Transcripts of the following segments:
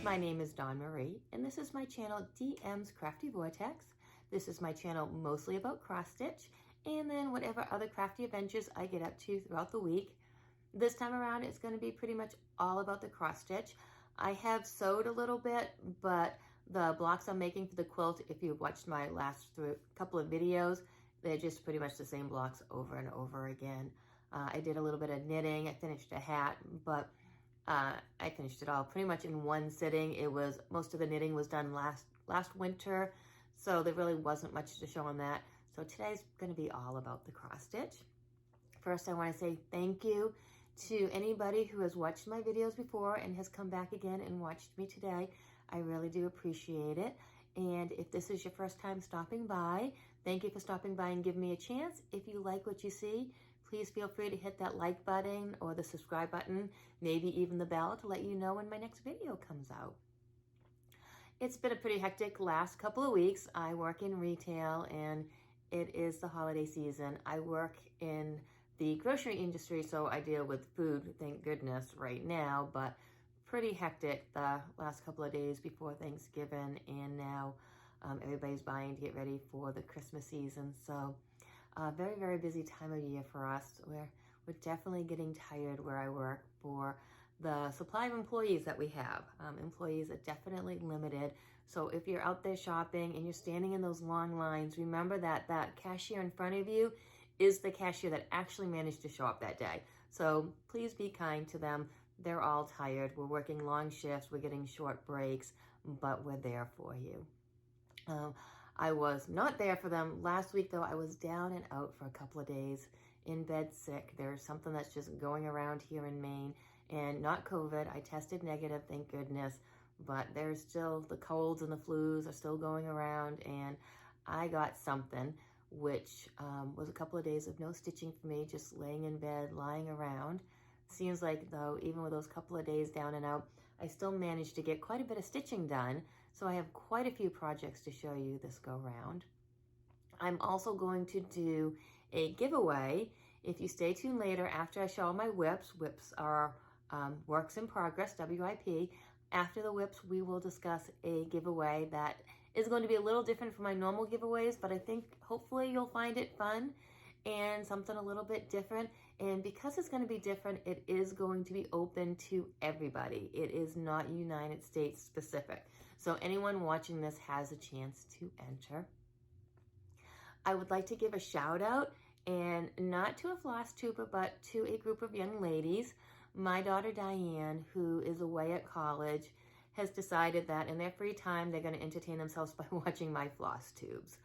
My name is Dawn Marie, and this is my channel DM's Crafty Vortex. This is my channel mostly about cross stitch, and then whatever other crafty adventures I get up to throughout the week. This time around, it's going to be pretty much all about the cross stitch. I have sewed a little bit, but the blocks I'm making for the quilt, if you've watched my last couple of videos, they're just pretty much the same blocks over and over again. I did a little bit of knitting. I finished a hat, but I finished it all pretty much in one sitting. Most of the knitting was done last winter, so there really wasn't much to show on that. So today's going to be all about the cross stitch. First, I want to say thank you to anybody who has watched my videos before and has come back again and watched me today. I really do appreciate it. And if this is your first time stopping by, thank you for stopping by and giving me a chance. If you like what you see, please feel free to hit that like button or the subscribe button, maybe even the bell to let you know when my next video comes out. It's been a pretty hectic last couple of weeks. I work in retail and it is the holiday season. I work in the grocery industry, so I deal with food, thank goodness, right now, but pretty hectic the last couple of days before Thanksgiving, and now everybody's buying to get ready for the Christmas season. So very, very busy time of year for us. We're definitely getting tired where I work for the supply of employees that we have. Employees are definitely limited. So if you're out there shopping and you're standing in those long lines, remember that that cashier in front of you is the cashier that actually managed to show up that day. So please be kind to them. They're all tired. We're working long shifts. We're getting short breaks, but we're there for you. I was not there for them last week, though. I was down and out for a couple of days in bed sick. There's something that's just going around here in Maine, and not COVID. I tested negative, thank goodness, but there's still the colds and the flus are still going around, and I got something, which was a couple of days of no stitching for me, just laying in bed, lying around. Seems like, though, even with those couple of days down and out, I still managed to get quite a bit of stitching done. So I have quite a few projects to show you this go round. I'm also going to do a giveaway. If you stay tuned later after I show my whips, whips are works in progress, WIP. After the whips, we will discuss a giveaway that is going to be a little different from my normal giveaways, but I think hopefully you'll find it fun and something a little bit different. And because it's going to be different, it is going to be open to everybody. It is not United States specific. So anyone watching this has a chance to enter. I would like to give a shout out, and not to a Flosstuber, but to a group of young ladies. My daughter Diane, who is away at college, has decided that in their free time, they're going to entertain themselves by watching my Flosstubes.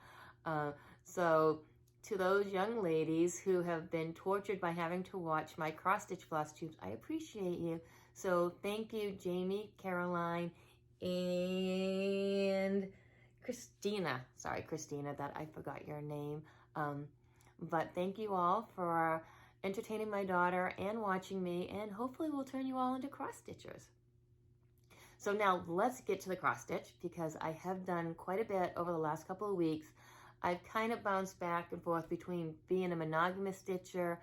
So to those young ladies who have been tortured by having to watch my cross-stitch Flosstubes, I appreciate you. So thank you, Jamie, Caroline, and Christina. Sorry, Christina, that I forgot your name. But thank you all for entertaining my daughter and watching me, and hopefully we'll turn you all into cross-stitchers. So now let's get to the cross-stitch, because I have done quite a bit over the last couple of weeks. I've kind of bounced back and forth between being a monogamous stitcher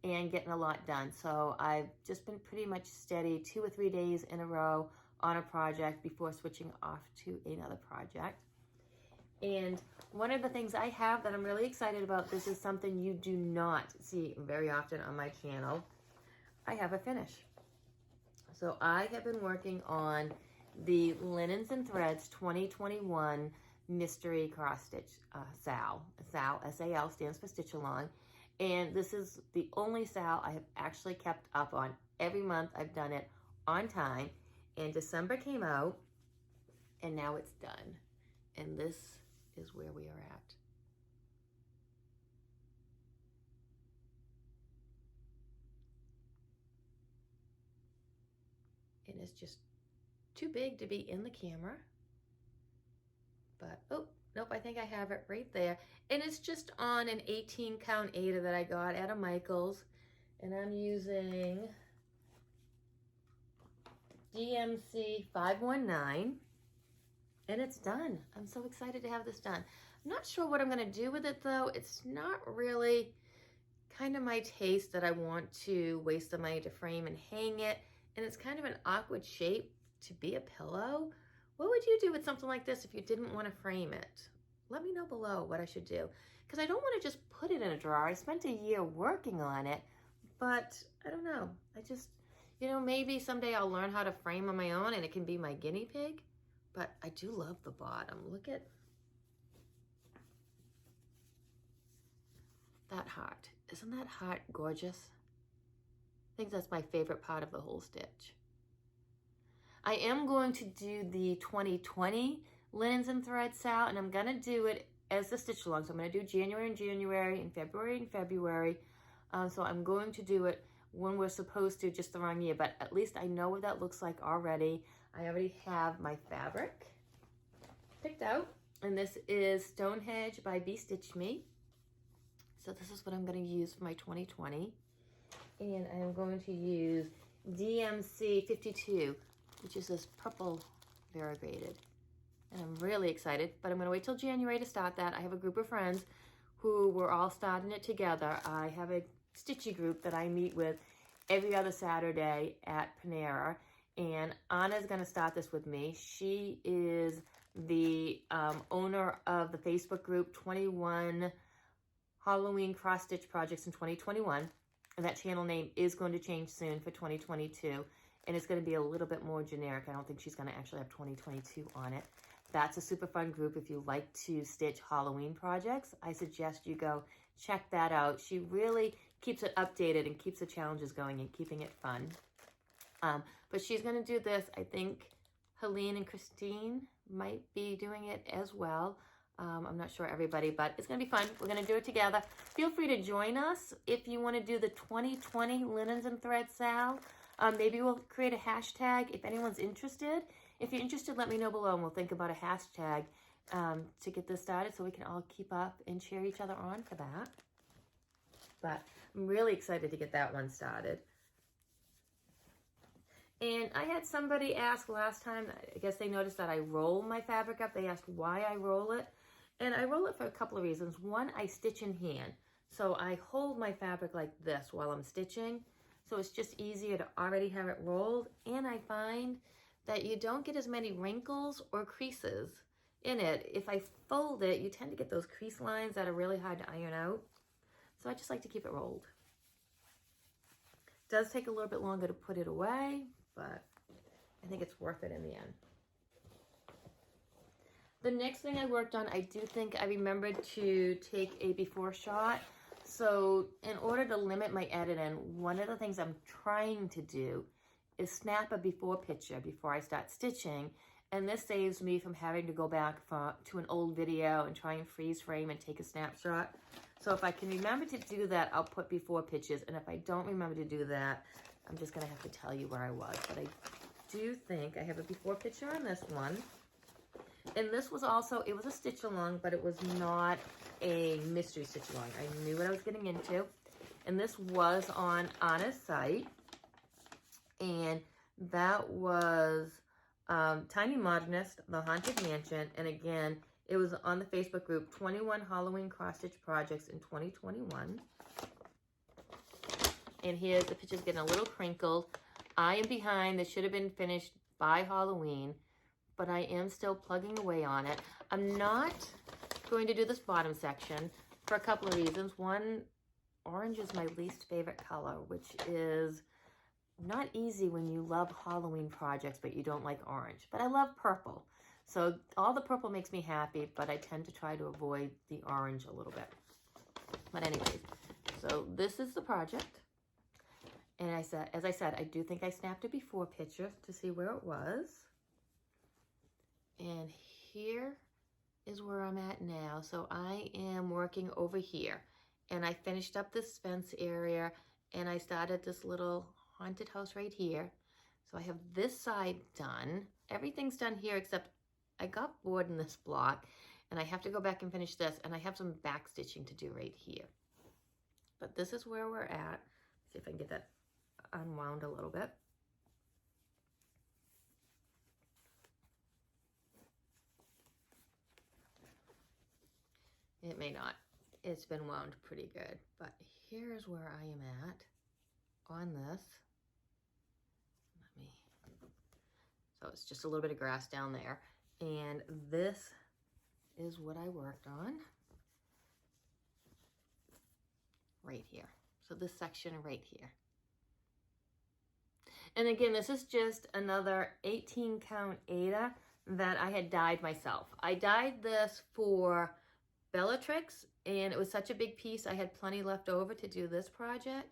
and getting a lot done. So I've just been pretty much steady 2 or 3 days in a row on a project before switching off to another project. And one of the things I have that I'm really excited about, this is something you do not see very often on my channel. I have a finish. So I have been working on the Linens and Threads 2021 Mystery Cross Stitch SAL. SAL, S-A-L, stands for Stitch Along. And this is the only SAL I have actually kept up on. Every month I've done it on time. And December came out, and now it's done. And this is where we are at. And it's just too big to be in the camera. But, oh, nope, I think I have it right there. And it's just on an 18 count Aida that I got at a Michael's. And I'm using DMC 519. And it's done. I'm so excited to have this done. I'm not sure what I'm going to do with it, though. It's not really kind of my taste that I want to waste the money to frame and hang it. And it's kind of an awkward shape to be a pillow. What would you do with something like this if you didn't want to frame it? Let me know below what I should do, because I don't want to just put it in a drawer. I spent a year working on it, but I don't know. I just, you know, maybe someday I'll learn how to frame on my own and it can be my guinea pig. But I do love the bottom. Look at that heart. Isn't that heart gorgeous? I think that's my favorite part of the whole stitch. I am going to do the 2020 linens and thread sale, and I'm going to do it as the stitch along. So I'm going to do January and January and February and February. So I'm going to do it when we're supposed to, just the wrong year, but at least I know what that looks like already. I already have my fabric picked out, and this is Stonehenge by Be Stitch Me. So this is what I'm going to use for my 2020, and I'm going to use DMC 52, which is this purple variegated, and I'm really excited, but I'm going to wait till January to start that. I have a group of friends who were all starting it together. I have a Stitchy group that I meet with every other Saturday at Panera, and Anna's going to start this with me. She is the owner of the Facebook group 21 Halloween Cross Stitch Projects in 2021, and that channel name is going to change soon for 2022, and it's going to be a little bit more generic. I don't think she's going to actually have 2022 on it. That's a super fun group. If you like to stitch Halloween projects, I suggest you go check that out. She really keeps it updated and keeps the challenges going and keeping it fun. But she's going to do this. I think Helene and Christine might be doing it as well. I'm not sure everybody, but it's going to be fun. We're going to do it together. Feel free to join us if you want to do the 2020 Linens and Thread Sale. Maybe we'll create a hashtag if anyone's interested. If you're interested, let me know below, and we'll think about a hashtag to get this started so we can all keep up and cheer each other on for that. But I'm really excited to get that one started. And I had somebody ask last time, I guess they noticed that I roll my fabric up. They asked why I roll it. And I roll it for a couple of reasons. One, I stitch in hand. So I hold my fabric like this while I'm stitching. So it's just easier to already have it rolled. And I find that you don't get as many wrinkles or creases in it. If I fold it, you tend to get those crease lines that are really hard to iron out. So I just like to keep it rolled. It does take a little bit longer to put it away, but I think it's worth it in the end. The next thing I worked on, I do think I remembered to take a before shot. So in order to limit my editing, one of the things I'm trying to do is snap a before picture before I start stitching. And this saves me from having to go back to an old video and try and freeze frame and take a snapshot. So if I can remember to do that, I'll put before pictures. And if I don't remember to do that, I'm just going to have to tell you where I was. But I do think I have a before picture on this one. And this was also, it was a stitch along, but it was not a mystery stitch along. I knew what I was getting into. And this was on Anna's site. And that was Tiny Modernist, The Haunted Mansion. And again, it was on the Facebook group 21 Halloween Cross Stitch Projects in 2021. And here's the picture's getting a little crinkled. I am behind. This should have been finished by Halloween, but I am still plugging away on it. I'm not going to do this bottom section for a couple of reasons. One, orange is my least favorite color, which is not easy when you love Halloween projects, but you don't like orange. But I love purple. So all the purple makes me happy, but I tend to try to avoid the orange a little bit. But anyways, so this is the project. And as I said, I do think I snapped a before picture to see where it was. And here is where I'm at now. So I am working over here. And I finished up this fence area, and I started this little haunted house right here. So I have this side done. Everything's done here except I got bored in this block, and I have to go back and finish this, and I have some back stitching to do right here. But this is where we're at. See if I can get that unwound a little bit. It may not. It's been wound pretty good, but here's where I am at on this. So it's just a little bit of grass down there. And this is what I worked on right here. So this section right here. And again, this is just another 18 count Ada that I had dyed myself. I dyed this for Bellatrix, and it was such a big piece, I had plenty left over to do this project.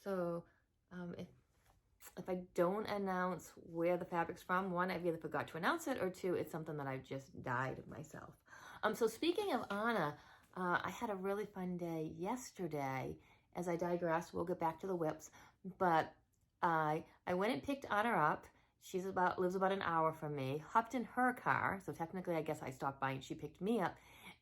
So if I don't announce where the fabric's from, one, I've either forgot to announce it, or two, it's something that I've just dyed myself. So speaking of Anna, I had a really fun day yesterday as I digress. We'll get back to the whips, but I went and picked Anna up. She's lives about an hour from me, hopped in her car. So technically, I guess I stopped by and she picked me up.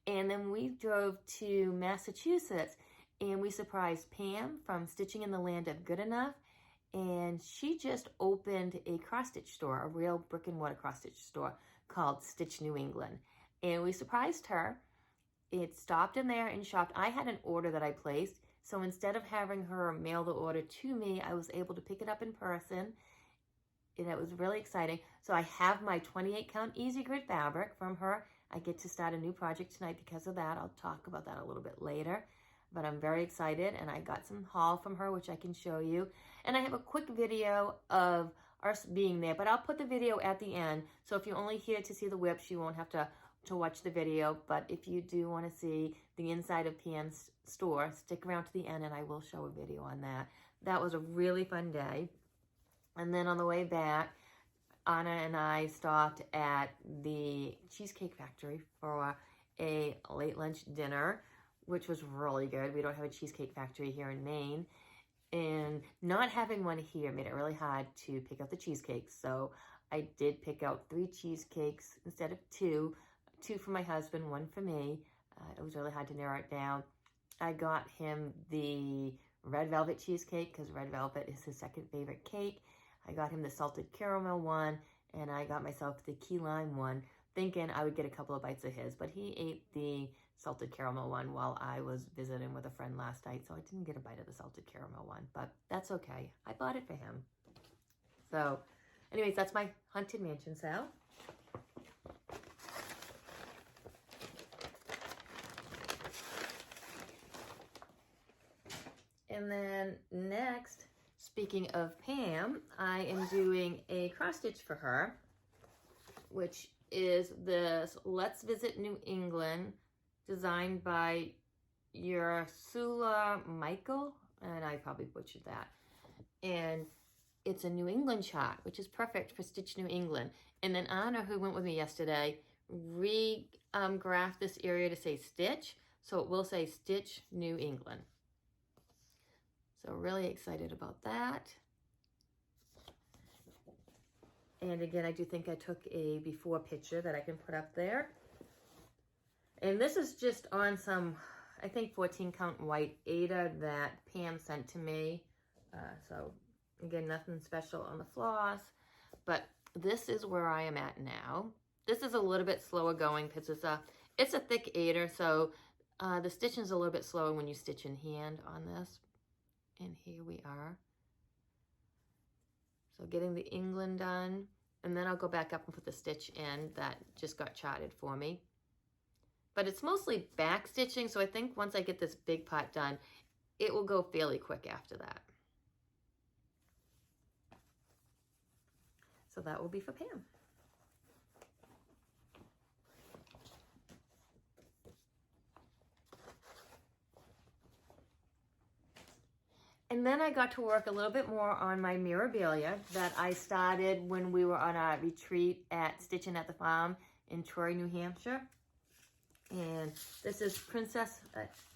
And then we drove to Massachusetts and we surprised Pam from Stitching in the Land of Good Enough. And she just opened a cross-stitch store, a real brick and mortar cross-stitch store called Stitch New England. And we surprised her. It stopped in there and shopped. I had an order that I placed. So instead of having her mail the order to me, I was able to pick it up in person. And it was really exciting. So I have my 28 count Easy Grid fabric from her. I get to start a new project tonight because of that. I'll talk about that a little bit later. But I'm very excited, and I got some haul from her, which I can show you. And I have a quick video of us being there, but I'll put the video at the end. So if you're only here to see the whips, you won't have to watch the video. But if you do want to see the inside of Pam's store, stick around to the end, and I will show a video on that. That was a really fun day. And then on the way back, Anna and I stopped at the Cheesecake Factory for a late lunch dinner, which was really good. We don't have a Cheesecake Factory here in Maine. And not having one here made it really hard to pick out the cheesecakes. So I did pick out 3 cheesecakes instead of 2. 2 for my husband, 1 for me. It was really hard to narrow it down. I got him the red velvet cheesecake because red velvet is his second favorite cake. I got him the salted caramel one, and I got myself the key lime one, thinking I would get a couple of bites of his, but he ate the salted caramel one while I was visiting with a friend last night, so I didn't get a bite of the salted caramel one, but that's okay. I bought it for him. So, anyways, that's my Haunted Mansion sale. And then next, speaking of Pam, I am doing a cross stitch for her, which is this Let's Visit New England, designed by Ursula Michael, and I probably butchered that. And it's a New England chart, which is perfect for Stitch New England. And then Anna, who went with me yesterday, graphed this area to say Stitch, so it will say Stitch New England. So really excited about that. And again, I do think I took a before picture that I can put up there. And this is just on some, I think 14 count white Ada that Pam sent to me. So again, nothing special on the floss, but this is where I am at now. This is a little bit slower going because it's a thick Ada, so the stitching is a little bit slower when you stitch in hand on this. And here we are. So getting the England done, and then I'll go back up and put the stitch in that just got charted for me. But it's mostly back stitching, so I think once I get this big part done, it will go fairly quick after that. So that will be for Pam. And then I got to work a little bit more on my Miribilia that I started when we were on a retreat at Stitching at the Farm in Troy, New Hampshire. And this is Princess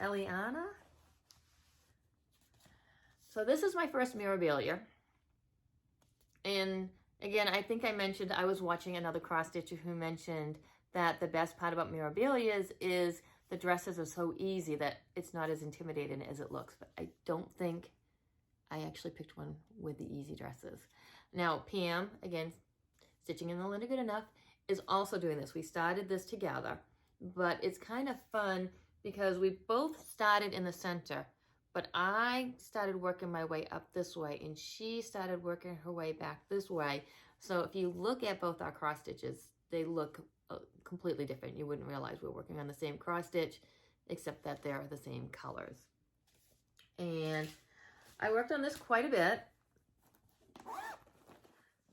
Elliana. So this is my first Miribilia. And again, I think I mentioned, I was watching another cross stitcher who mentioned that the best part about Miribilias is the dresses are so easy that it's not as intimidating as it looks. But I don't think I actually picked one with the easy dresses. Now, Pam, again, Stitching in the Land of Good Enough, is also doing this. We started this together, but it's kind of fun because we both started in the center, but I started working my way up this way, and she started working her way back this way. So if you look at both our cross stitches, they look completely different. You wouldn't realize we're working on the same cross stitch, except that they're the same colors. And I worked on this quite a bit.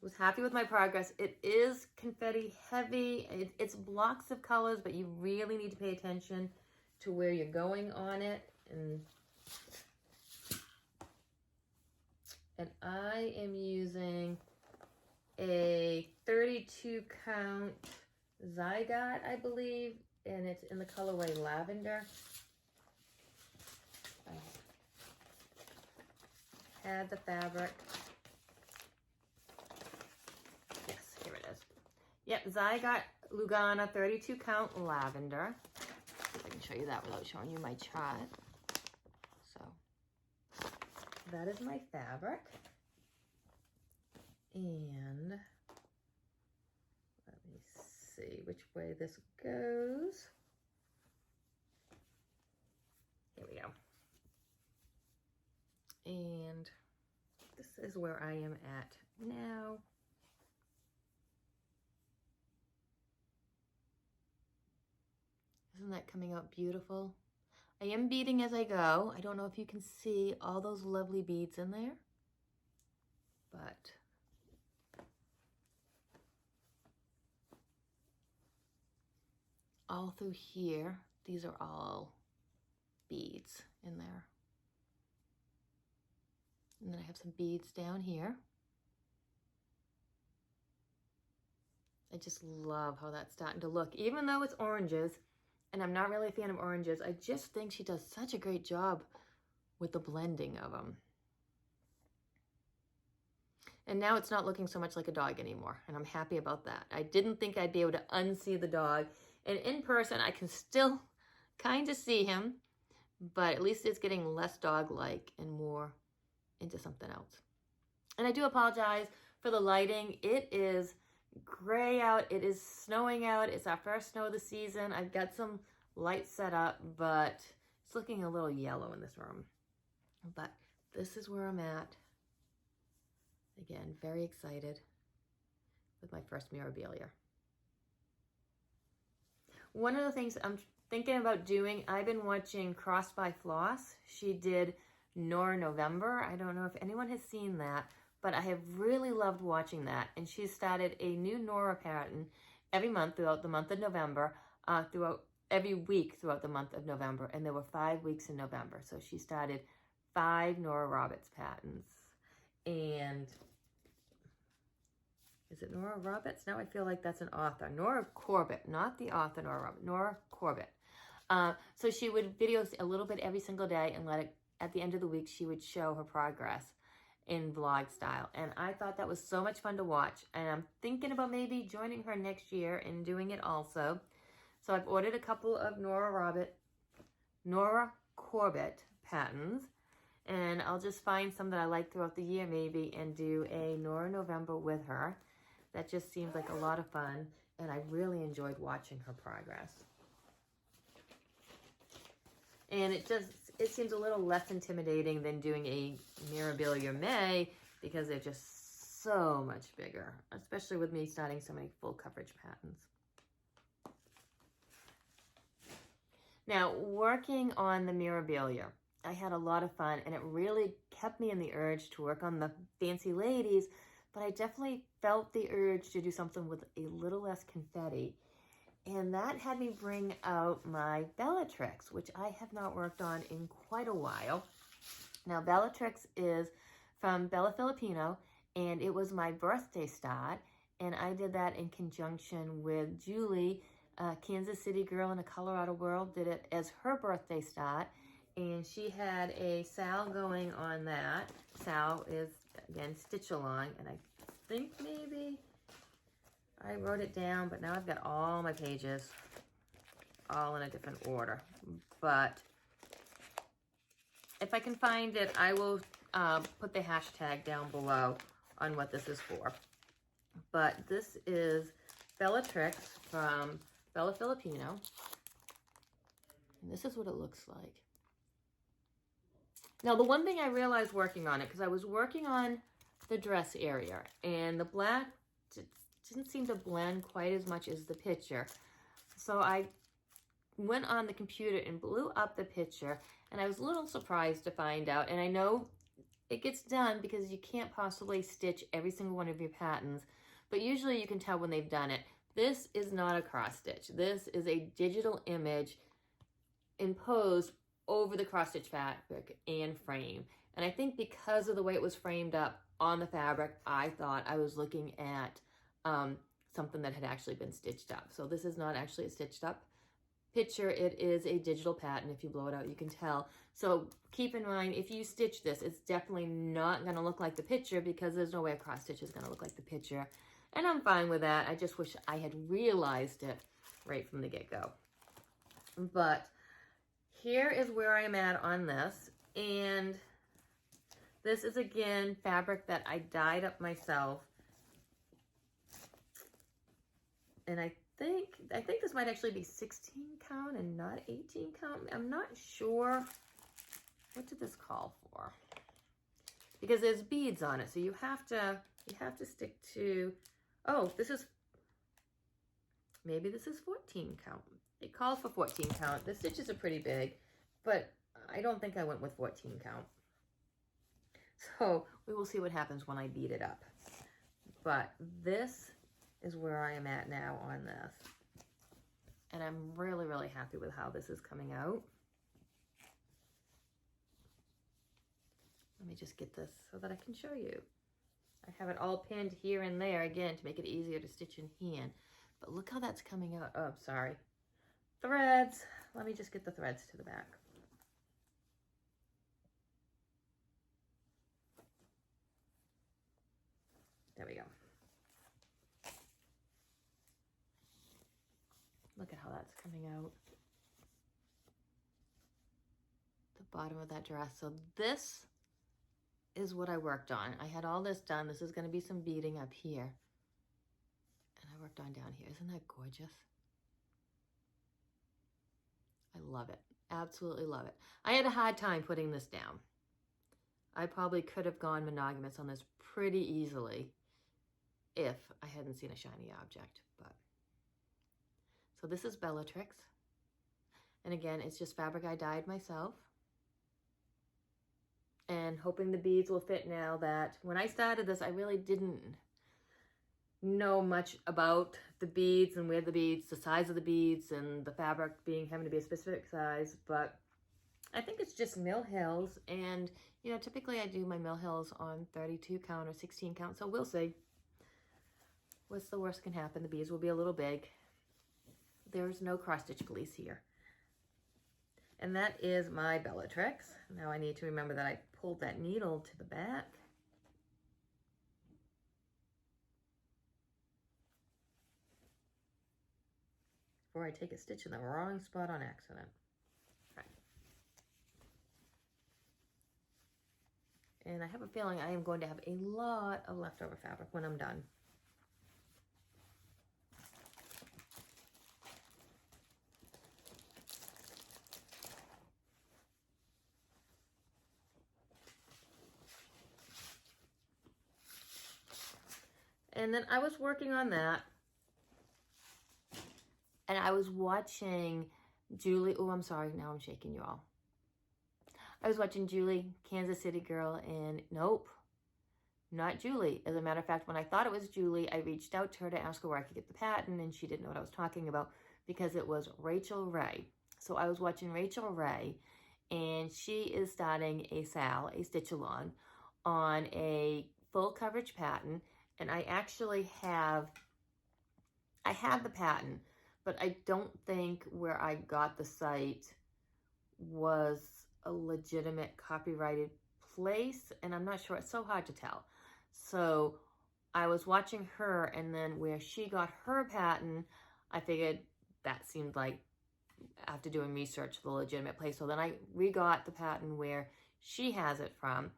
Was happy with my progress. It is confetti heavy. It's blocks of colors, but you really need to pay attention to where you're going on it. And I am using a 32 count Zygot, I believe, and it's in the colorway Lavender. I had the fabric. Yes, here it is. Yep, Zygot Lugana 32 count Lavender. See if I can show you that without showing you my chart. So that is my fabric. And let me see which way this goes. Here we go. And this is where I am at now. Isn't that coming out beautiful? I am beading as I go. I don't know if you can see all those lovely beads in there, but all through here, these are all beads in there. And then I have some beads down here. I just love how that's starting to look, even though it's oranges, and I'm not really a fan of oranges. I just think she does such a great job with the blending of them. And now it's not looking so much like a dog anymore, and I'm happy about that. I didn't think I'd be able to unsee the dog, and in person I can still kind of see him, but at least it's getting less dog-like and more into something else. And I do apologize for the lighting. It is gray out, it is snowing out, it's our first snow of the season. I've got some lights set up, but it's looking a little yellow in this room. But this is where I'm at. Again, very excited with my first Miribilia. One of the things I'm thinking about doing, I've been watching Crossed by Floss. She did Nora November. I don't know if anyone has seen that, but I have really loved watching that. And she started a new Nora pattern every month throughout the month of November, every week throughout the month of November. And there were 5 weeks in November. So she started 5 Nora Roberts patterns. And is it Nora Roberts? Now I feel like that's an author. Nora Corbett, not the author Nora Roberts, Nora Corbett. So she would video a little bit every single day, and at the end of the week, she would show her progress in vlog style. And I thought that was so much fun to watch. And I'm thinking about maybe joining her next year and doing it also. So I've ordered a couple of Nora Corbett patterns. And I'll just find some that I like throughout the year maybe and do a Nora November with her. That just seems like a lot of fun. And I really enjoyed watching her progress. And it seems a little less intimidating than doing a Miribilia May because they're just so much bigger, especially with me starting so many full coverage patterns. Now, working on the Miribilia, I had a lot of fun, and it really kept me in the urge to work on the fancy ladies, but I definitely felt the urge to do something with a little less confetti. And that had me bring out my Bellatrix, which I have not worked on in quite a while. Now, Bellatrix is from Bella Filipino, and it was my birthday start. And I did that in conjunction with Julie, a Kansas City girl in a Colorado world, did it as her birthday start. And she had a Sal going on that. Sal is, again, Stitch Along, and I think maybe I wrote it down, but now I've got all my pages all in a different order. But if I can find it, I will put the hashtag down below on what this is for. But this is Bellatrix from Bella Filipino. And this is what it looks like. Now, the one thing I realized working on it, because I was working on the dress area, and the black didn't seem to blend quite as much as the picture. So I went on the computer and blew up the picture, and I was a little surprised to find out, and I know it gets done because you can't possibly stitch every single one of your patterns, but usually you can tell when they've done it. This is not a cross stitch. This is a digital image imposed over the cross stitch fabric and frame. And I think because of the way it was framed up on the fabric, I thought I was looking at something that had actually been stitched up. So this is not actually a stitched up picture. It is a digital pattern. If you blow it out, you can tell. So keep in mind, if you stitch this, it's definitely not going to look like the picture, because there's no way a cross stitch is going to look like the picture. And I'm fine with that. I just wish I had realized it right from the get-go. But here is where I'm at on this. And this is, again, fabric that I dyed up myself. And I think this might actually be 16 count and not 18 count. I'm not sure. What did this call for? Because there's beads on it, so you have to stick to. Oh, maybe this is 14 count. It calls for 14 count. The stitches are pretty big, but I don't think I went with 14 count. So we will see what happens when I beat it up. But this is where I am at now on this. And I'm really, really happy with how this is coming out. Let me just get this so that I can show you. I have it all pinned here and there, again, to make it easier to stitch in hand. But look how that's coming out. Oh, sorry. Threads. Let me just get the threads to the back. There we go. Look at how that's coming out. The bottom of that dress. So this is what I worked on. I had all this done. This is going to be some beading up here. And I worked on down here. Isn't that gorgeous? I love it. Absolutely love it. I had a hard time putting this down. I probably could have gone monogamous on this pretty easily if I hadn't seen a shiny object. But so this is Bellatrix. And again, it's just fabric I dyed myself. And hoping the beads will fit now. That when I started this, I really didn't know much about the beads and where the beads, the size of the beads, and the fabric having to be a specific size. But I think it's just mill hills, and you know, typically I do my mill hills on 32 count or 16 count, so we'll see. What's the worst can happen? The beads will be a little big. There's no cross stitch police here. And that is my Bellatrix. Now I need to remember that I pulled that needle to the back. Before I take a stitch in the wrong spot on accident. Right. And I have a feeling I am going to have a lot of leftover fabric when I'm done. And then I was working on that, and I was watching Julie. Oh, I'm sorry. Now I'm shaking you all. I was watching Julie, Kansas City girl, and nope, not Julie. As a matter of fact, when I thought it was Julie, I reached out to her to ask her where I could get the pattern, and she didn't know what I was talking about because it was Rachel Ray. So I was watching Rachel Ray, and she is starting a stitch along on a full coverage pattern. And I actually have the pattern, but I don't think where I got the site was a legitimate copyrighted place, and I'm not sure. It's so hard to tell. So I was watching her, and then where she got her pattern, I figured that seemed like, after doing research, the legitimate place. So then I re-got the pattern where she has it from.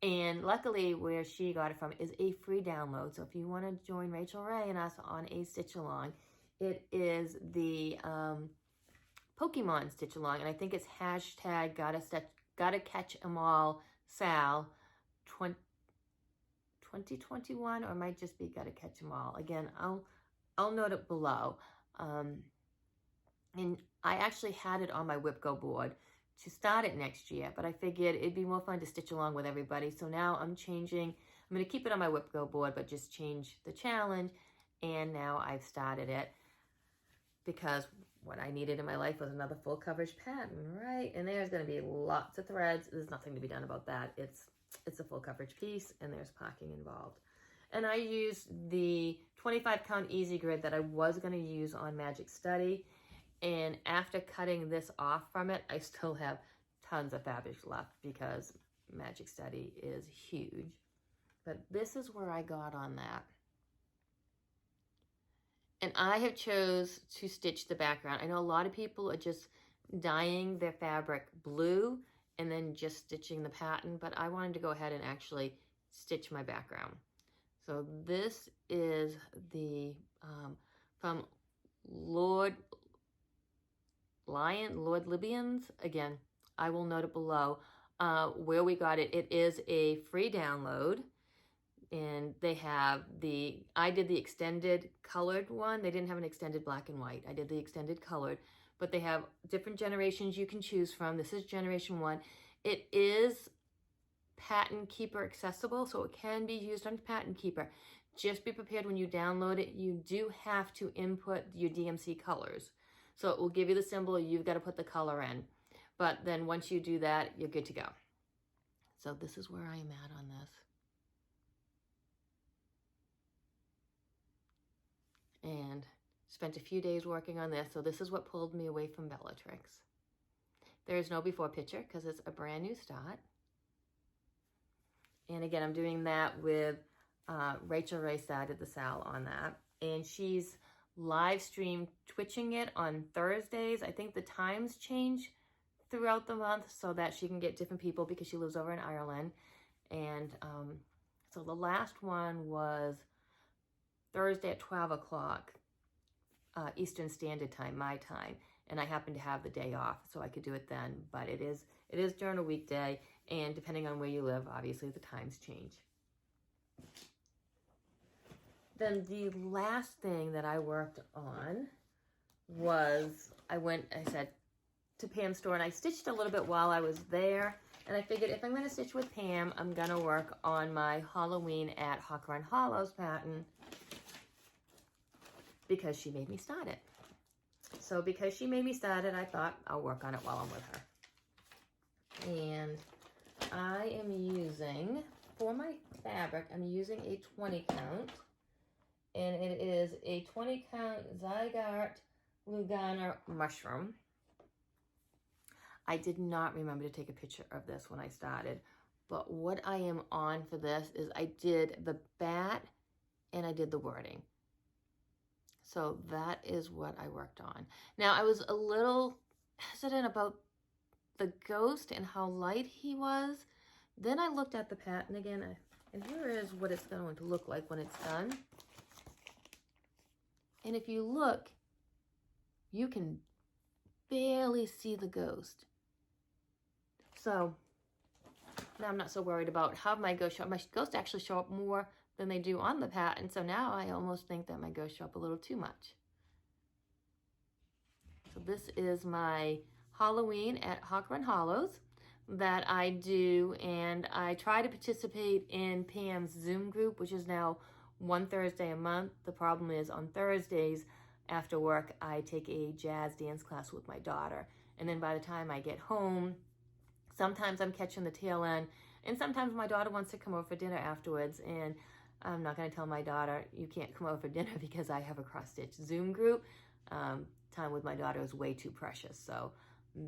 And luckily, where she got it from is a free download. So if you want to join Rachel Ray and us on a stitch along, it is the Pokemon stitch along, and I think it's hashtag gotta catch 'em all Sal 20 2021, or it might just be Gotta Catch 'Em All. Again, I'll note it below. And I actually had it on my Whip Go board to start it next year, but I figured it'd be more fun to stitch along with everybody. So now I'm changing. I'm going to keep it on my Whip Go board, but just change the challenge. And now I've started it because what I needed in my life was another full coverage pattern, right? And there's going to be lots of threads. There's nothing to be done about that. It's a full coverage piece, and there's packing involved. And I used the 25 count easy grid that I was going to use on Magic Study. And after cutting this off from it, I still have tons of fabric left because Magic Study is huge. But this is where I got on that. And I have chose to stitch the background. I know a lot of people are just dyeing their fabric blue and then just stitching the pattern, but I wanted to go ahead and actually stitch my background. So this is the from Lord Libyans. Again, I will note it below where we got it. It is a free download, and they have I did the extended colored one. They didn't have an extended black and white. I did the extended colored, but they have different generations you can choose from. This is generation 1. It is Pattern Keeper accessible, so it can be used on Pattern Keeper. Just be prepared when you download it. You do have to input your DMC colors. So it will give you the symbol. You've got to put the color in. But then once you do that, you're good to go. So this is where I am at on this. And spent a few days working on this. So this is what pulled me away from Bellatrix. There is no before picture because it's a brand new start. And again, I'm doing that with Rachel Race. I did the Sal on that. And she's live stream twitching it on Thursdays. I think the times change throughout the month so that she can get different people because she lives over in Ireland. And so the last one was Thursday at 12 o'clock Eastern Standard Time, my time. And I happened to have the day off, so I could do it then. But it is during a weekday, and depending on where you live, obviously the times change. Then the last thing that I worked on was I said to Pam's store, and I stitched a little bit while I was there. And I figured if I'm going to stitch with Pam, I'm going to work on my Halloween at Hawk Run Hollows pattern because she made me start it. So because she made me start it, I thought I'll work on it while I'm with her. And I am using, for my fabric, I'm using a 20 count. And it is a 20 count Zygarde Lugana mushroom. I did not remember to take a picture of this when I started. But what I am on for this is I did the bat and I did the wording. So that is what I worked on. Now, I was a little hesitant about the ghost and how light he was. Then I looked at the pattern again, and here is what it's going to look like when it's done. And if you look, you can barely see the ghost. So now I'm not so worried about how my ghosts show up. My ghosts actually show up more than they do on the pattern. So now I almost think that my ghosts show up a little too much. So this is my Halloween at Hawk Run Hollows that I do, and I try to participate in Pam's Zoom group, which is now one Thursday a month. The problem is on Thursdays after work, I take a jazz dance class with my daughter. And then by the time I get home, sometimes I'm catching the tail end, and sometimes my daughter wants to come over for dinner afterwards, and I'm not going to tell my daughter, you can't come over for dinner because I have a cross-stitch Zoom group. Time with my daughter is way too precious, so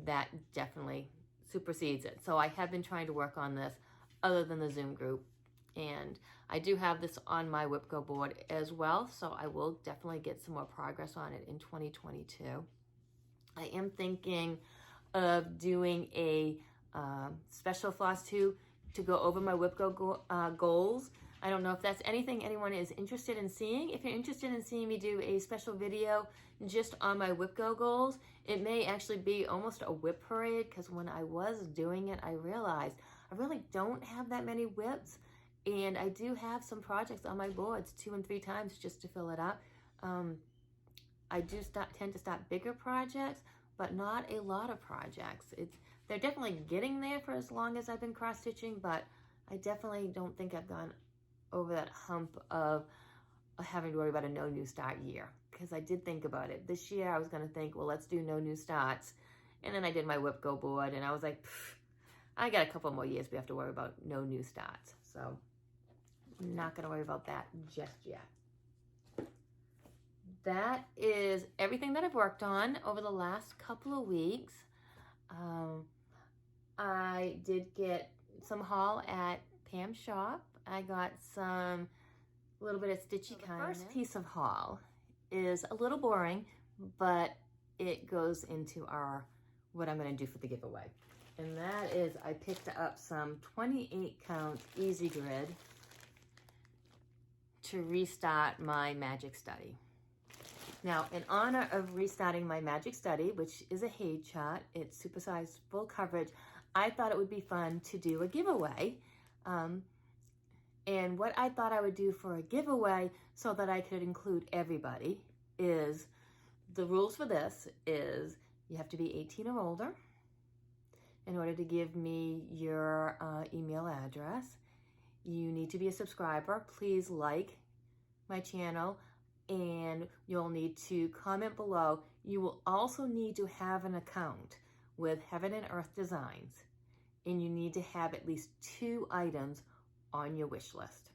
that definitely supersedes it. So I have been trying to work on this other than the Zoom group, and I do have this on my Whip Go board as well, so I will definitely get some more progress on it in 2022. I am thinking of doing a special Flosstube to go over my Whip Go goals. I don't know if that's anything anyone is interested in seeing. If you're interested in seeing me do a special video just on my Whip Go goals, it may actually be almost a whip parade, because when I was doing it, I realized I really don't have that many whips, And I do have some projects on my boards 2 and 3 times just to fill it up. I do tend to start bigger projects, but not a lot of projects. They're definitely getting there for as long as I've been cross-stitching, but I definitely don't think I've gone over that hump of having to worry about a no new start year, because I did think about it. This year I was going to think, well, let's do no new starts. And then I did my Whip Go board, and I was like, I got a couple more years we have to worry about no new starts. So I'm not going to worry about that just yet. That is everything that I've worked on over the last couple of weeks. I did get some haul at Pam's shop. I got a little bit of Stitchy kind. The first piece of haul is a little boring, but it goes into what I'm going to do for the giveaway. And that is, I picked up some 28 count Easy Grid to restart my Magic Study. Now, in honor of restarting my Magic Study, which is a Haid chart, it's supersized full coverage, I thought it would be fun to do a giveaway. And what I thought I would do for a giveaway so that I could include everybody is, the rules for this is you have to be 18 or older in order to give me your email address. You need to be a subscriber. Please like my channel, and you'll need to comment below. You will also need to have an account with Heaven and Earth Designs, and you need to have at least 2 items on your wish list.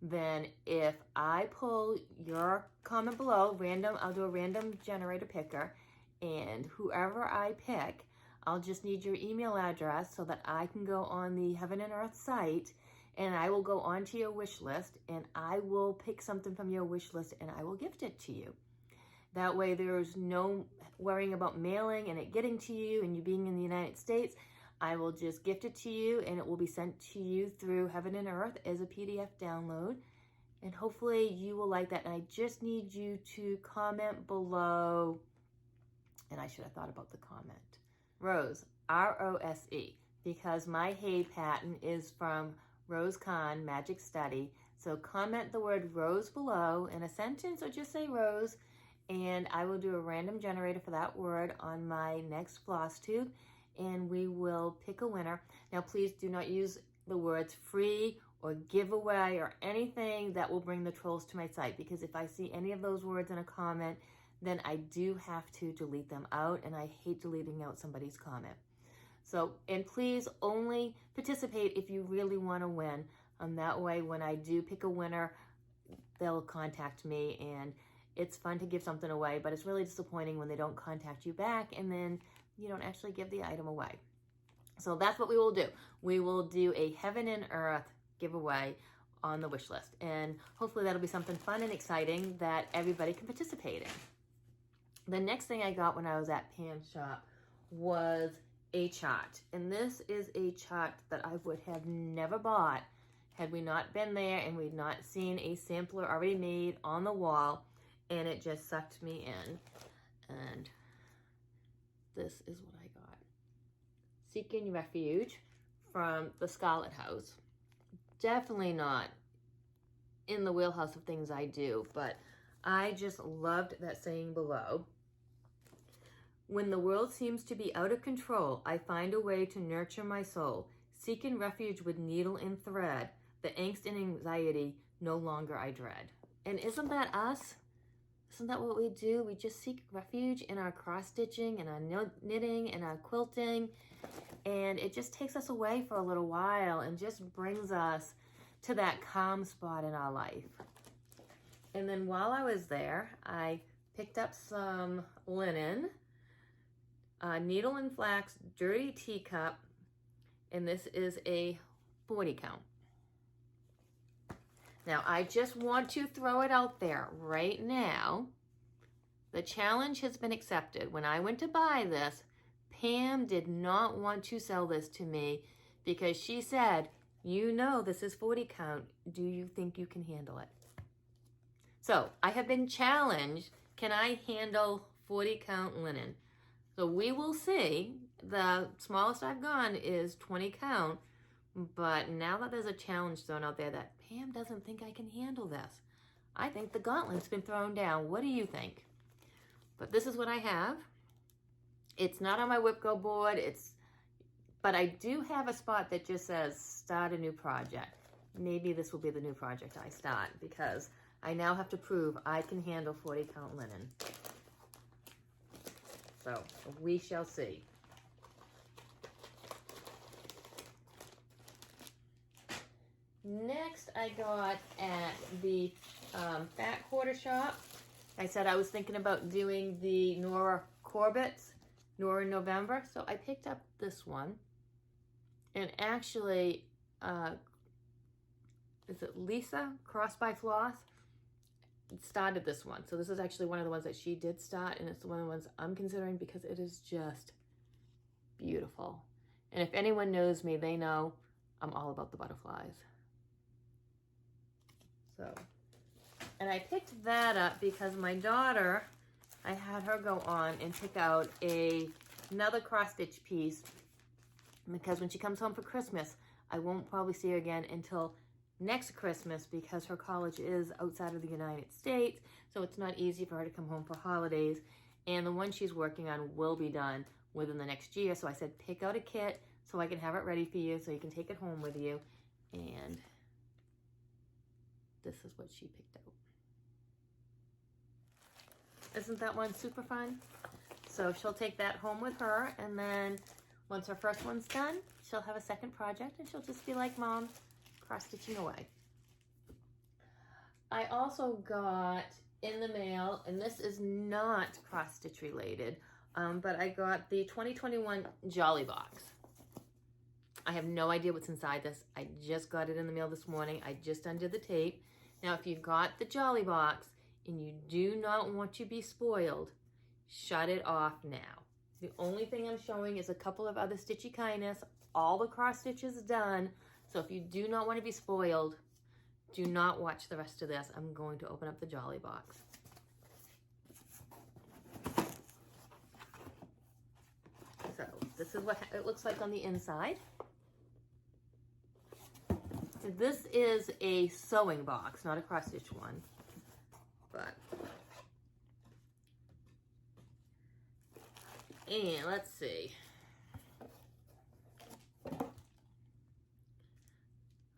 Then if I pull your comment below, I'll do a random generator picker, and whoever I pick, I'll just need your email address so that I can go on the Heaven and Earth site, and I will go onto your wish list, and I will pick something from your wish list and I will gift it to you. That way there's no worrying about mailing and it getting to you and you being in the United States. I will just gift it to you, and it will be sent to you through Heaven and Earth as a PDF download. And hopefully you will like that. And I just need you to comment below, and I should have thought about the comment. Rose, R-O-S-E, because my Haid pattern is from Rose Khan Magic Study. So comment the word Rose below in a sentence, or just say Rose, and I will do a random generator for that word on my next Flosstube, and we will pick a winner. Now, please do not use the words free or giveaway or anything that will bring the trolls to my site, because if I see any of those words in a comment, then I do have to delete them out, and I hate deleting out somebody's comment. So, and please only participate if you really want to win. That way, when I do pick a winner, they'll contact me, and it's fun to give something away, but it's really disappointing when they don't contact you back and then you don't actually give the item away. So that's what we will do. We will do a Heaven and Earth giveaway on the wish list, and hopefully that'll be something fun and exciting that everybody can participate in. The next thing I got when I was at Pam's shop was a chart, and this is a chart that I would have never bought had we not been there and we'd not seen a sampler already made on the wall, and it just sucked me in. And this is what I got. Seeking Refuge from the Scarlet House. Definitely not in the wheelhouse of things I do, but I just loved that saying below. When the world seems to be out of control, I find a way to nurture my soul. Seeking refuge with needle and thread, the angst and anxiety no longer I dread. And isn't that us? Isn't that what we do? We just seek refuge in our cross-stitching and our knitting and our quilting, and it just takes us away for a little while and just brings us to that calm spot in our life. And then while I was there, I picked up some linen, needle and flax, dirty teacup, and this is a 40 count. Now, I just want to throw it out there right now. The challenge has been accepted. When I went to buy this, Pam did not want to sell this to me because she said, you know this is 40 count. Do you think you can handle it? So, I have been challenged. Can I handle 40 count linen? So we will see. The smallest I've gone is 20 count, But now that there's a challenge thrown out there that Pam doesn't think I can handle this, I think the gauntlet's been thrown down. What do you think? But this is what I have. It's not on my WIPGO board, but I do have a spot that just says start a new project. Maybe this will be the new project I start, because I now have to prove I can handle 40 count linen. So we shall see. Next, I got at the Fat Quarter Shop. I said I was thinking about doing the Nora Corbett's, Nora in November, so I picked up this one. And actually, is it Lisa, Cross by Floss, started this one. So this is actually one of the ones that she did start, and it's one of the ones I'm considering because it is just beautiful. And if anyone knows me, they know I'm all about the butterflies. So, and I picked that up because my daughter, I had her go on and pick out another cross stitch piece, because when she comes home for Christmas, I won't probably see her again until next Christmas, because her college is outside of the United States, so it's not easy for her to come home for holidays, and the one she's working on will be done within the next year. So I said, pick out a kit so I can have it ready for you so you can take it home with you. And this is what she picked out. Isn't that one super fun? So she'll take that home with her, and then once her first one's done, she'll have a second project, and she'll just be like, Mom, cross-stitching away. I also got in the mail, and this is not cross-stitch related, but I got the 2021 Jolly Box. I have no idea what's inside this. I just got it in the mail this morning. I just undid the tape. Now, if you got the Jolly Box and you do not want to be spoiled, shut it off now. The only thing I'm showing is a couple of other Stitchy Kindness. All the cross stitch is done. So if you do not want to be spoiled, do not watch the rest of this. I'm going to open up the Jolly Box. So this is what it looks like on the inside. This is a sewing box, not a cross stitch one. But, and let's see.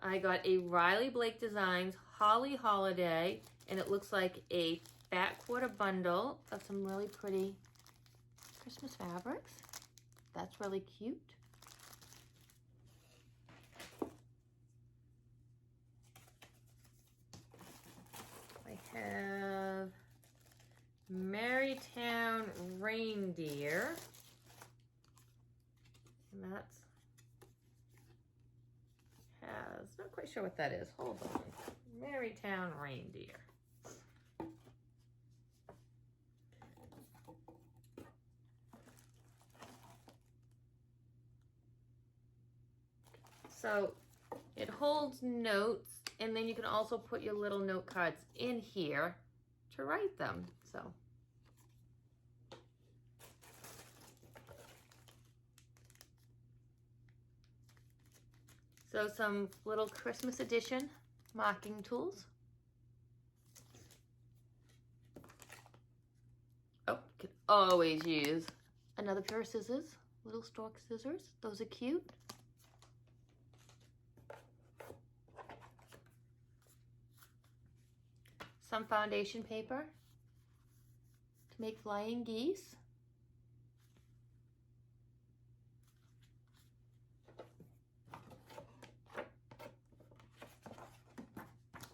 I got a Riley Blake Designs Holly Holiday, and it looks like a fat quarter bundle of some really pretty Christmas fabrics. That's really cute. I have Marytown Reindeer, and that's not quite sure what that is. Hold on. Marytown Reindeer. So it holds notes, and then you can also put your little note cards in here to write them. So some little Christmas edition marking tools. Oh, could always use another pair of scissors, little stork scissors. Those are cute. Some foundation paper to make flying geese.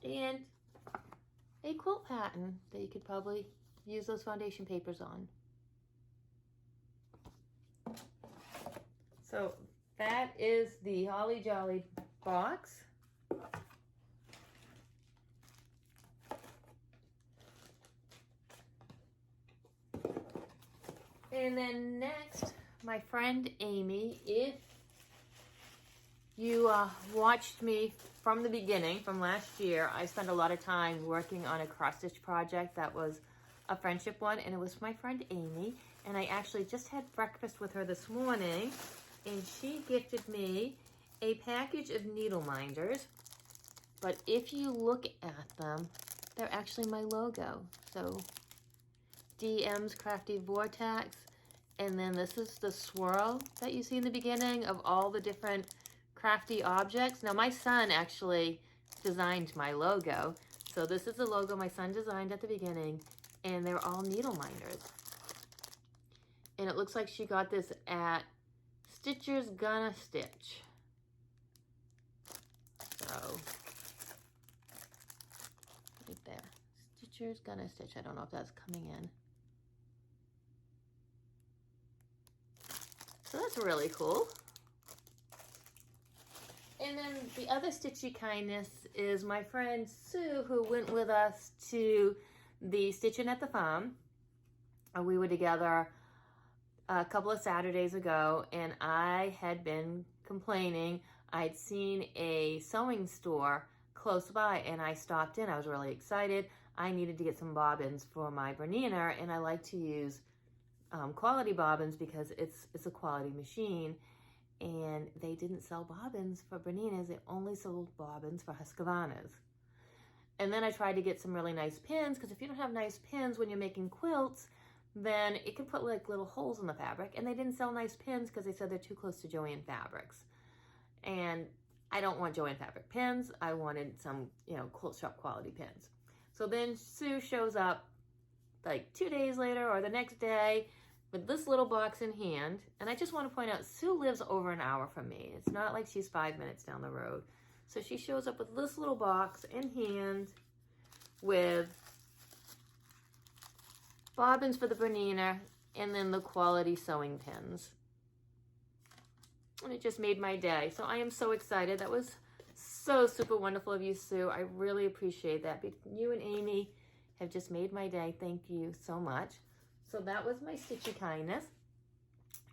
And a quilt pattern that you could probably use those foundation papers on. So that is the Holly Jolly box. And then next, my friend Amy, if you watched me from the beginning, from last year, I spent a lot of time working on a cross-stitch project that was a friendship one, and it was my friend Amy, and I actually just had breakfast with her this morning, and she gifted me a package of needle minders, but if you look at them, they're actually my logo. So DM's Crafty Vortex, and then this is the swirl that you see in the beginning of all the different crafty objects. Now my son actually designed my logo. So this is the logo my son designed at the beginning, and they're all needle minders. And it looks like she got this at Stitcher's Gonna Stitch. So, right there. Stitcher's Gonna Stitch. I don't know if that's coming in. So that's really cool. And then the other Stitchy kindness is my friend Sue, who went with us to the Stitching at the Farm. We were together a couple of Saturdays ago, and I had been complaining. I'd seen a sewing store close by, and I stopped in. I was really excited. I needed to get some bobbins for my Bernina, and I like to use quality bobbins because it's a quality machine. And they didn't sell bobbins for Berninas. They only sold bobbins for Husqvarnas. And then I tried to get some really nice pins, because if you don't have nice pins when you're making quilts, then it can put like little holes in the fabric. And they didn't sell nice pins because they said they're too close to Joann Fabrics. And I don't want Joann Fabric pins. I wanted some, quilt shop quality pins. So then Sue shows up like 2 days later or the next day with this little box in hand. And I just want to point out, Sue lives over an hour from me. It's not like she's 5 minutes down the road. So she shows up with this little box in hand with bobbins for the Bernina and then the quality sewing pins. And it just made my day. So I am so excited. That was so super wonderful of you, Sue. I really appreciate that. You and Amy have just made my day. Thank you so much. So that was my Stitchy kindness.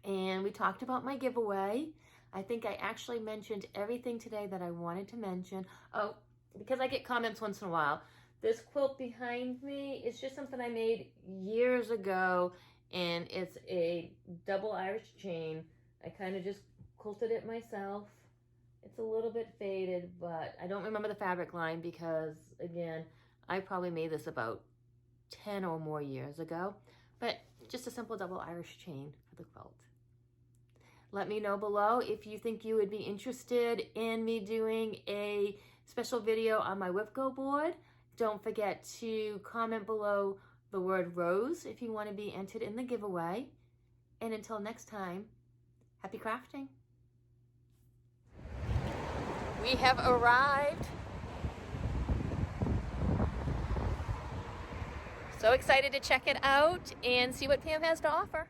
And we talked about my giveaway. I think I actually mentioned everything today that I wanted to mention. Oh, because I get comments once in a while. This quilt behind me is just something I made years ago, and it's a double Irish chain. I kind of just quilted it myself. It's a little bit faded, but I don't remember the fabric line because, again, I probably made this about 10 or more years ago. But just a simple double Irish chain for the quilt. Let me know below if you think you would be interested in me doing a special video on my Whipco board. Don't forget to comment below the word rose if you want to be entered in the giveaway. And until next time, happy crafting. We have arrived. So excited to check it out and see what Pam has to offer.